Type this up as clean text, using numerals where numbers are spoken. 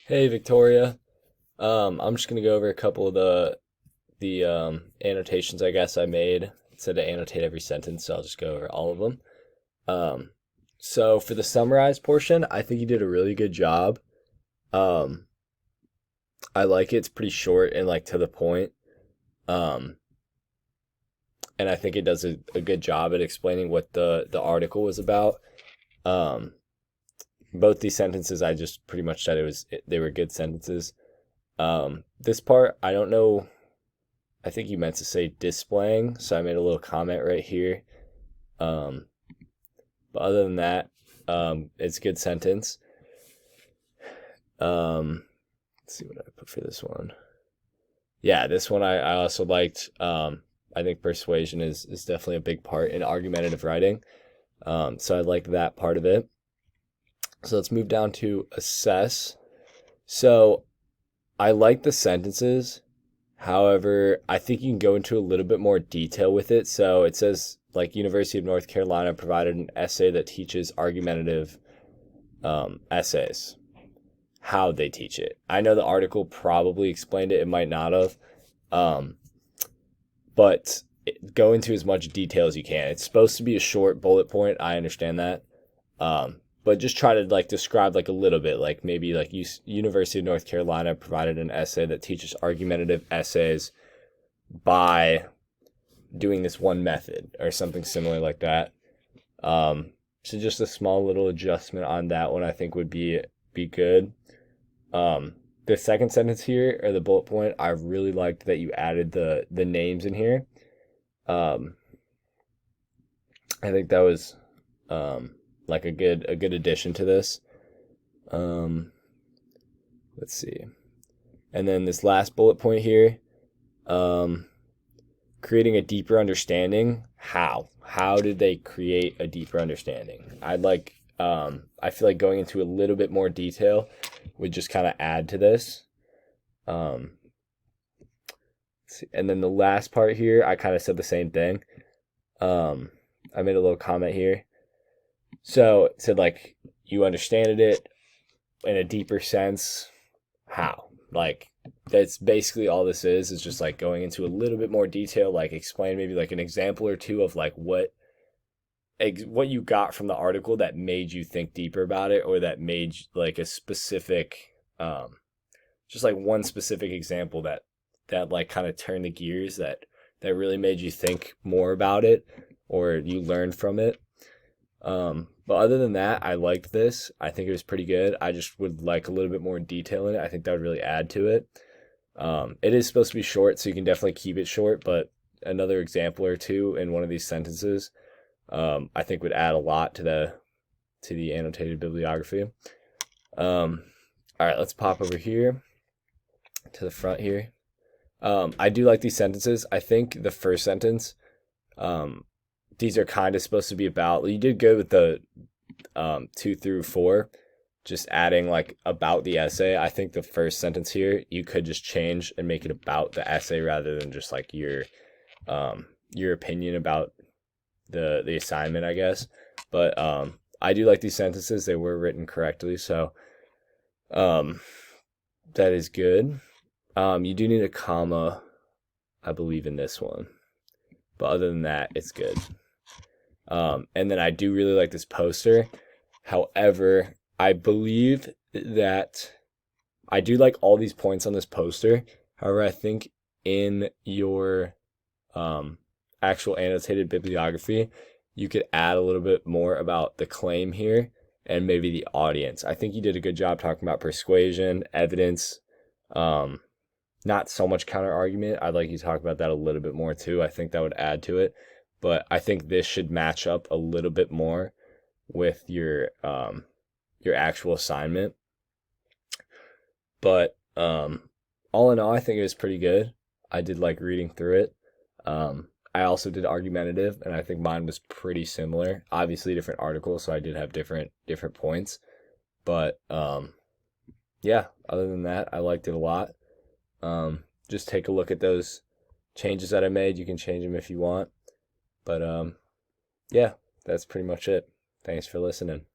Hey Victoria. I'm just gonna go over a couple of the annotations I guess I made. It said to annotate every sentence, so I'll just go over all of them. Um, so for the summarized portion, I think you did a really good job. Um, I like it. It's pretty short and like to the point. Um, and I think it does a good job at explaining what the article was about. Um, both these sentences, I just pretty much said they were good sentences. This part, I don't know. I think you meant to say displaying, so I made a little comment right here. Um, but other than that, it's a good sentence. Let's see what I put for this one. Yeah, this one I also liked. I think persuasion is definitely a big part in argumentative writing. So I like that part of it. So let's move down to assess. So I like the sentences. However, I think you can go into a little bit more detail with it. So it says, like, University of North Carolina provided an essay that teaches argumentative essays, how they teach it. I know the article probably explained it, it might not have. Um, but go into as much detail as you can. It's supposed to be a short bullet point. I understand that. But just try to like describe like a little bit, like maybe like University of North Carolina provided an essay that teaches argumentative essays by doing this one method or something similar like that. So just a small little adjustment on that one I think would be good. The second sentence here or the bullet point, I really liked that you added the names in here. Um, I think that was like a good addition to this. Um, let's see. And then this last bullet point here, um, creating a deeper understanding. How did they create a deeper understanding? I feel like going into a little bit more detail would just kind of add to this. Um, and then the last part here, I kind of said the same thing. I made a little comment here. So it said like you understood it in a deeper sense. How? Like that's basically all this is just like going into a little bit more detail, like explain maybe like an example or two of like what you got from the article that made you think deeper about it, or that made like a specific just like one specific example that like kind of turned the gears that really made you think more about it or you learned from it. But other than that, I liked this. I think it was pretty good. I just would like a little bit more detail in it. I think that would really add to it. It is supposed to be short, so you can definitely keep it short, but another example or two in one of these sentences, I think would add a lot to the annotated bibliography. All right, let's pop over here to the front here. I do like these sentences. I think the first sentence, um, these are kind of supposed to be about. You did good with the 2 through 4, just adding like about the essay. I think the first sentence here you could just change and make it about the essay rather than just like your opinion about the assignment, I guess. But I do like these sentences. They were written correctly, so um, that is good. You do need a comma, I believe, in this one, but other than that, it's good. And then I do really like this poster. However, I believe that I do like all these points on this poster. However, I think in your um, actual annotated bibliography, you could add a little bit more about the claim here and maybe the audience. I think you did a good job talking about persuasion, evidence, um, not so much counter argument. I'd like you to talk about that a little bit more too. I think that would add to it. But I think this should match up a little bit more with your actual assignment. But all in all, I think it was pretty good. I did like reading through it. I also did argumentative, and I think mine was pretty similar. Obviously, different articles, so I did have different points. But yeah, other than that, I liked it a lot. Just take a look at those changes that I made. You can change them if you want. But yeah, that's pretty much it. Thanks for listening.